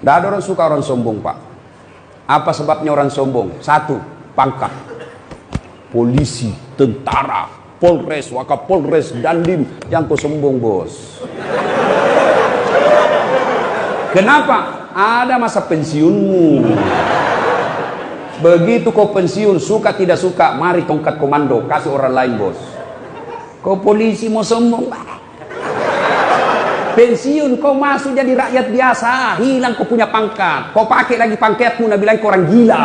Tidak ada orang suka orang sombong, Pak. Apa sebabnya orang sombong? Satu, pangkat. Polisi, tentara, Polres, Wakapolres, Dandim, yang kau sombong, bos. Kenapa? Ada masa pensiunmu. Begitu kau pensiun, suka tidak suka, mari tongkat komando, kasih orang lain, bos. Kau polisi mau sombong, pensiun kau masuk jadi rakyat biasa, hilang kau punya pangkat, kau pakai lagi pangkatmu, nak bilang kau orang gila.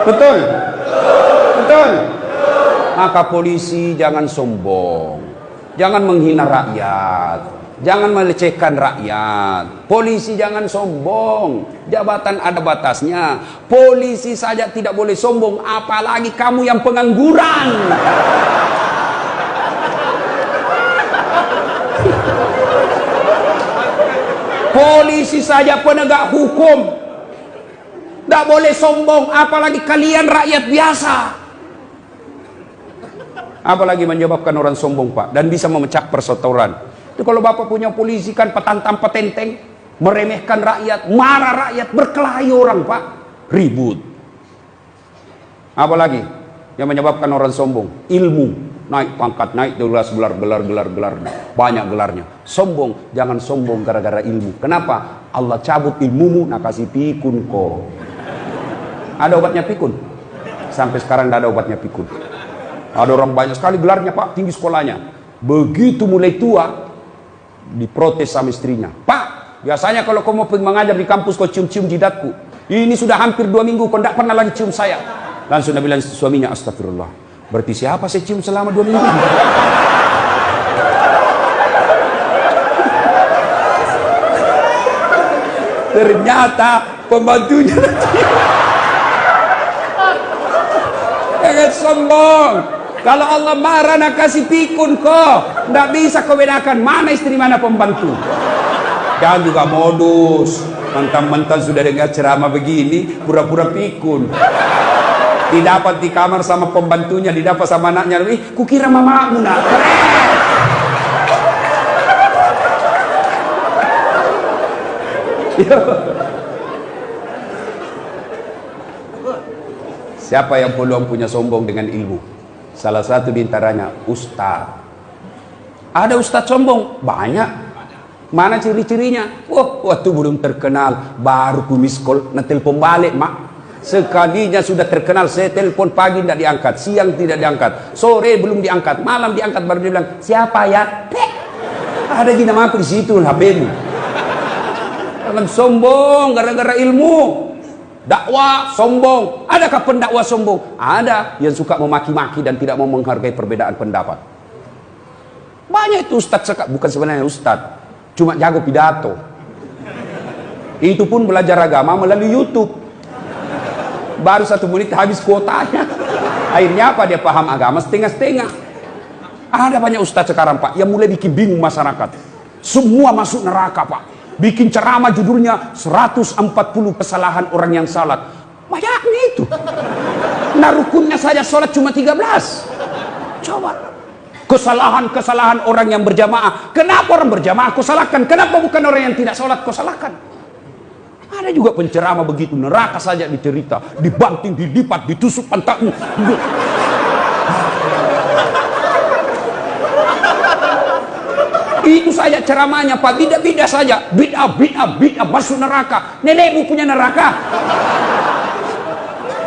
Betul? Betul? Maka polisi jangan sombong, jangan menghina rakyat, jangan melecehkan rakyat. Polisi jangan sombong, jabatan ada batasnya. Polisi saja tidak boleh sombong, apalagi kamu yang pengangguran. Polisi saja penegak hukum tidak boleh sombong, apalagi kalian rakyat biasa. Apalagi menyebabkan orang sombong, Pak, dan bisa memecah persaudaraan. Itu kalau Bapak punya polisi kan petantang petenteng, meremehkan rakyat, marah rakyat, berkelahi orang, Pak, ribut. Apalagi yang menyebabkan orang sombong? Ilmu. Naik pangkat, naik gelar, banyak gelarnya. Sombong, jangan sombong gara-gara ilmu. Kenapa? Allah cabut ilmumu, nak kasih pikun kok. Ada obatnya pikun? Sampai sekarang tidak ada obatnya pikun. Ada orang banyak sekali gelarnya, Pak, tinggi sekolahnya. Begitu mulai tua, diprotes sama istrinya. Pak, biasanya kalau kau mau pergi mengajar di kampus, kau cium-cium jidatku. Ini sudah hampir 2 minggu, kau tidak pernah lagi cium saya. Langsung dia bilang suaminya, astagfirullah. Berarti siapa saya cium selama 2 minggu? Ternyata pembantunya. Jangan sombong. Kalau Allah marah nak kasih pikun kok. Tidak bisa kau bedakan mana istri mana pembantu. Jangan juga modus. Mentang-mentang sudah dengar ceramah begini, pura-pura pikun. Didapat di kamar sama pembantunya, didapat sama anaknya. Kukira mamamu nak. Siapa yang peluang punya sombong dengan ilmu? Salah satu diantaranya ustaz. Ada ustaz sombong? Banyak. Mana ciri-cirinya? Waktu belum terkenal, baru ku miskol, na telepon balik, mak. Sekalinya sudah terkenal, saya telepon pagi tidak diangkat, siang tidak diangkat, sore belum diangkat, malam diangkat, baru dia bilang, siapa ya? Ada di nama aku di situ, HP-mu. Jangan sombong gara-gara ilmu. Dakwah sombong. Adakah pendakwah sombong? Ada yang suka memaki-maki dan tidak mau menghargai perbedaan pendapat. Banyak itu ustaz, bukan sebenarnya ustaz, cuma jago pidato. Itu pun belajar agama melalui YouTube. Baru 1 menit habis kuotanya. Akhirnya apa? Dia paham agama setengah-setengah. Ada banyak ustaz sekarang, Pak, yang mulai bikin bingung masyarakat. Semua masuk neraka, Pak. Bikin ceramah judulnya 140 kesalahan orang yang salat. Banyaknya itu. Nah, rukunnya saja salat cuma 13. Coba. Kesalahan-kesalahan orang yang berjamaah. Kenapa orang berjamaah kau salahkan? Kenapa bukan orang yang tidak salat kau salahkan? Ada juga penceramah begitu, neraka saja dicerita, dibanting, dilipat, ditusuk pantatmu. Itu saja ceramahnya, Pak. Bida-bida saja, bid'ah masuk neraka. Nenekmu punya neraka.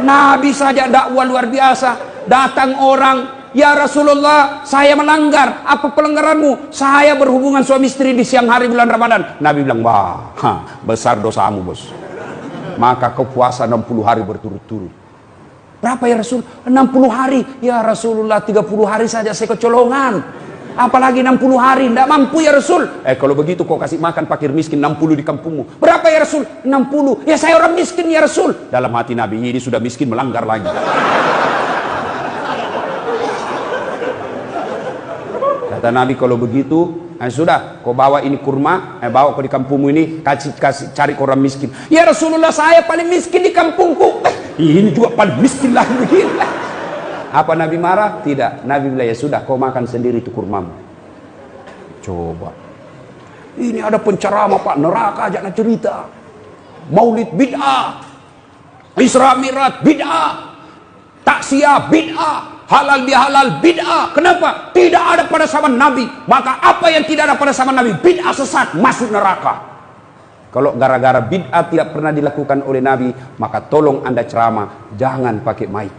Nabi saja dakwah luar biasa. Datang orang, ya Rasulullah, saya melanggar. Apa pelanggaranmu? Saya berhubungan suami istri di siang hari bulan Ramadan. Nabi bilang, wah, besar dosamu, bos. Maka kau puasa 60 hari berturut-turut. Berapa ya Rasul? 60 hari. Ya Rasulullah, 30 hari saja saya kecolongan. Apalagi 60 hari, tidak mampu ya Rasul. Kalau begitu kau kasih makan fakir miskin 60 di kampungmu. Berapa ya Rasul? 60. Ya saya orang miskin ya Rasul. Dalam hati Nabi, ini sudah miskin melanggar lagi. Kata Nabi, kalau begitu, sudah, kau bawa ini kurma, bawa kau di kampungmu ini, kasih cari ke orang miskin. Ya Rasulullah, saya paling miskin di kampungku. Ini juga paling miskin lagi begini. Apa Nabi marah? Tidak. Nabi bilang, ya sudah, kau makan sendiri itu kurmamu. Coba. Ini ada penceramah Pak, neraka aja nak cerita. Maulid bid'ah, Isra Mi'raj bid'ah, taksiyah bid'ah, halal bihalal bid'ah. Kenapa? Tidak ada pada zaman Nabi. Maka apa yang tidak ada pada zaman Nabi, bid'ah, sesat, masuk neraka. Kalau gara-gara bid'ah tidak pernah dilakukan oleh Nabi, maka tolong Anda ceramah jangan pakai mic.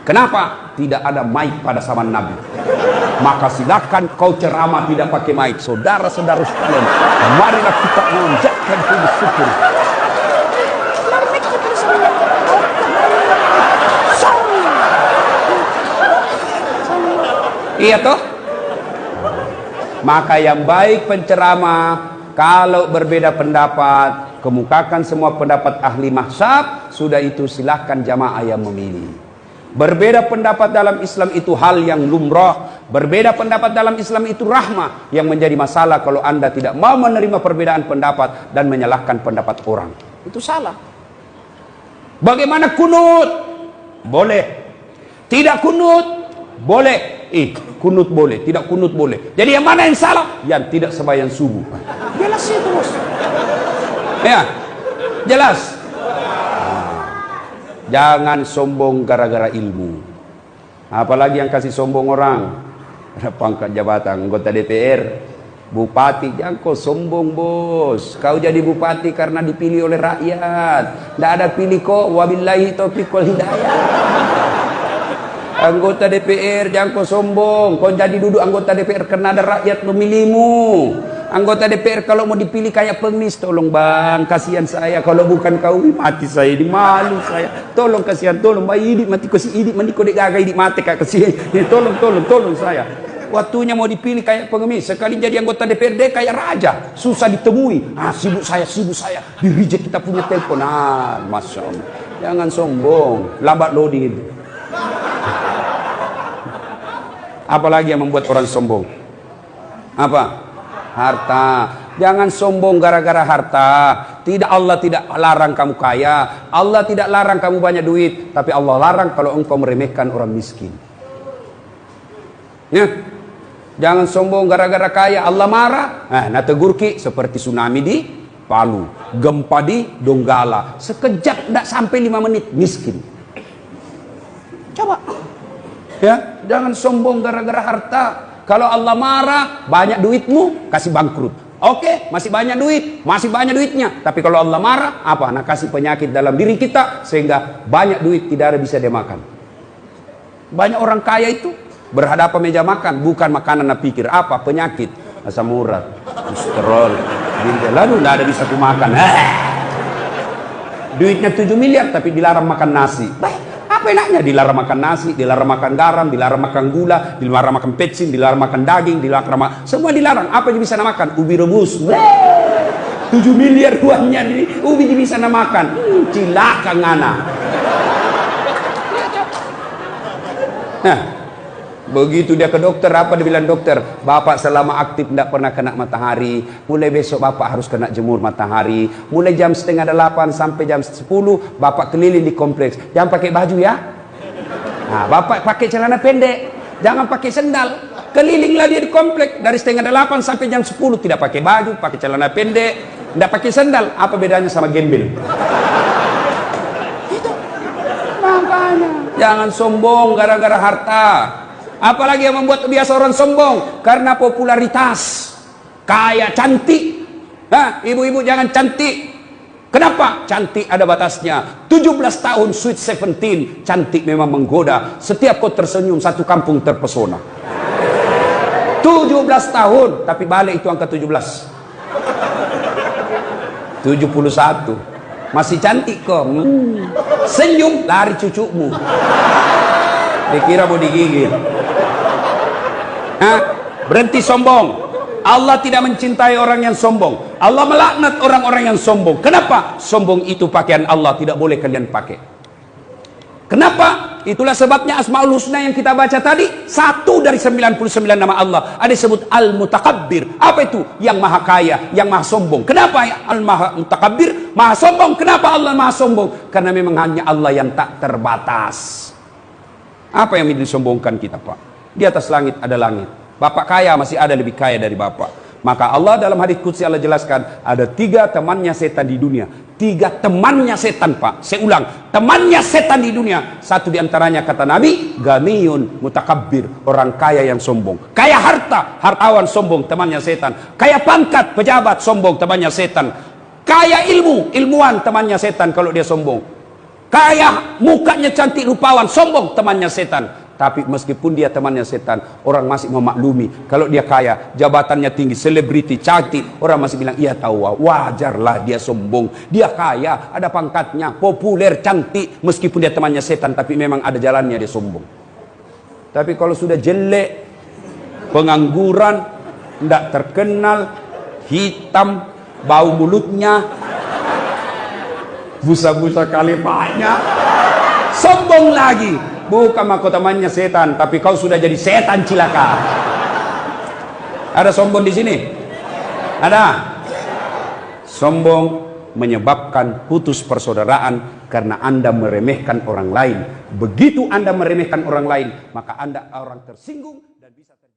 Kenapa? Tidak ada mic pada zaman Nabi. Maka silakan kau ceramah tidak pakai mic. Saudara-saudara sekalian, marilah kita mengucapkan puji syukur. Iya toh? Maka yang baik penceramah, kalau berbeda pendapat, kemukakan semua pendapat ahli mazhab, sudah itu silahkan jamaah yang memilih. Berbeda pendapat dalam Islam itu hal yang lumrah. Berbeda pendapat dalam Islam itu rahmah. Yang menjadi masalah kalau Anda tidak mau menerima perbedaan pendapat dan menyalahkan pendapat orang, itu salah. Bagaimana kunut? Boleh. Tidak kunut? Boleh. Kunut boleh, tidak kunut boleh. Jadi yang mana yang salah? Yang tidak sembahyang subuh. Jelas itu, bos. Ya, jelas. Jangan sombong gara-gara ilmu. Apalagi yang kasih sombong orang, ada pangkat jabatan, anggota DPR, bupati. Jangan kau sombong, bos. Kau jadi bupati karena dipilih oleh rakyat. Tidak ada pilih kok. Wabillahi taufiq wal hidayah. Anggota DPR, jangan kau sombong. Kau jadi duduk anggota DPR karena ada rakyat memilihmu. Anggota DPR kalau mau dipilih kayak pengemis, tolong bang, kasihan saya. Kalau bukan kau, mati saya, di malu saya. Tolong kasihan, tolong bayi hidup mati ko si hidup mandi ko dek gagai hidup mati kak kasihan. Tolong saya. Waktunya mau dipilih kayak pengemis, sekali jadi anggota DPRD kayak raja, susah ditemui. Sibuk saya, di reject kita punya telepon. Masya Allah. Jangan sombong, lambat loading itu. Apalagi yang membuat orang sombong? Apa? Harta. Jangan sombong gara-gara harta. Tidak, Allah tidak larang kamu kaya. Allah tidak larang kamu banyak duit. Tapi Allah larang kalau engkau meremehkan orang miskin. Ya. Jangan sombong gara-gara kaya. Allah marah. Nah tegurki seperti tsunami di Palu, gempa di Donggala. Sekejap tidak sampai 5 menit miskin. Coba. Ya, jangan sombong gara-gara harta. Kalau Allah marah, banyak duitmu, kasih bangkrut. Oke, masih banyak duit, masih banyak duitnya. Tapi kalau Allah marah, apa? Nah, kasih penyakit dalam diri kita sehingga banyak duit tidak ada bisa dia makan. Banyak orang kaya itu berhadapan meja makan, bukan makanan nak pikir apa? Penyakit, asam urat, kolesterol, lalu tidak ada bisa ku makan. Duitnya 7 miliar tapi dilarang makan nasi. Apa enaknya? Dilarang makan nasi, dilarang makan garam, dilarang makan gula, dilarang makan pecin, dilarang makan daging, dilarang makan, semua dilarang. Apa yang bisa makan? Ubi rebus. 7 miliar uangnya ini, ubi bisa makan. Cilaka ngana. Nah, begitu dia ke dokter, apa dia bilang dokter? Bapak selama aktif tidak pernah kena matahari. Mulai besok bapak harus kena jemur matahari. Mulai jam 7:30 sampai jam 10 bapak keliling di kompleks. Jangan pakai baju ya. Nah, bapak pakai celana pendek, jangan pakai sendal. Kelilinglah dia di kompleks dari 7:30 sampai jam 10. Tidak pakai baju, pakai celana pendek, tidak pakai sendal. Apa bedanya sama gembel? Itu makanya jangan sombong gara-gara harta. Apalagi yang membuat biasa orang sombong karena popularitas, kaya, cantik. Ibu-ibu jangan cantik. Kenapa? Cantik ada batasnya. 17 tahun sweet 17, cantik memang menggoda. Setiap kau tersenyum satu kampung terpesona. 17 tahun, tapi balik itu angka 17. 71. Masih cantik kok. Senyum lari cucumu. Dikira mau digigit. Berhenti sombong. Allah tidak mencintai orang yang sombong. Allah melaknat orang-orang yang sombong. Kenapa? Sombong itu pakaian Allah, tidak boleh kalian pakai. Kenapa? Itulah sebabnya Asmaul Husna yang kita baca tadi, satu dari 99 nama Allah ada disebut Al-Mutakabbir. Apa itu? Yang maha kaya, yang maha sombong. Kenapa Al-Mutakabbir? Maha sombong. Kenapa Allah maha sombong? Karena memang hanya Allah yang tak terbatas. Apa yang disombongkan kita, Pak? Di atas langit ada langit. Bapak kaya masih ada lebih kaya dari bapak. Maka Allah dalam hadis qudsi Allah jelaskan, ada 3 temannya setan di dunia. 3 temannya setan, Pak. Saya ulang, temannya setan di dunia. Satu diantaranya kata Nabi, ganiyun mutakabbir, orang kaya yang sombong. Kaya harta, hartawan sombong, temannya setan. Kaya pangkat, pejabat sombong, temannya setan. Kaya ilmu, ilmuwan, temannya setan kalau dia sombong. Kaya mukanya cantik, rupawan, sombong, temannya setan. Tapi meskipun dia temannya setan, orang masih memaklumi. Kalau dia kaya, jabatannya tinggi, selebriti, cantik, orang masih bilang, iya tahu, wajarlah dia sombong. Dia kaya, ada pangkatnya, populer, cantik. Meskipun dia temannya setan, tapi memang ada jalannya dia sombong. Tapi kalau sudah jelek, pengangguran, tidak terkenal, hitam, bau mulutnya, busa-busa kali banyak, sombong lagi. Bukan maka temannya setan, tapi kau sudah jadi setan cilaka. Ada sombong di sini? Ada? Sombong menyebabkan putus persaudaraan karena Anda meremehkan orang lain. Begitu Anda meremehkan orang lain, maka Anda orang tersinggung dan bisa terjadi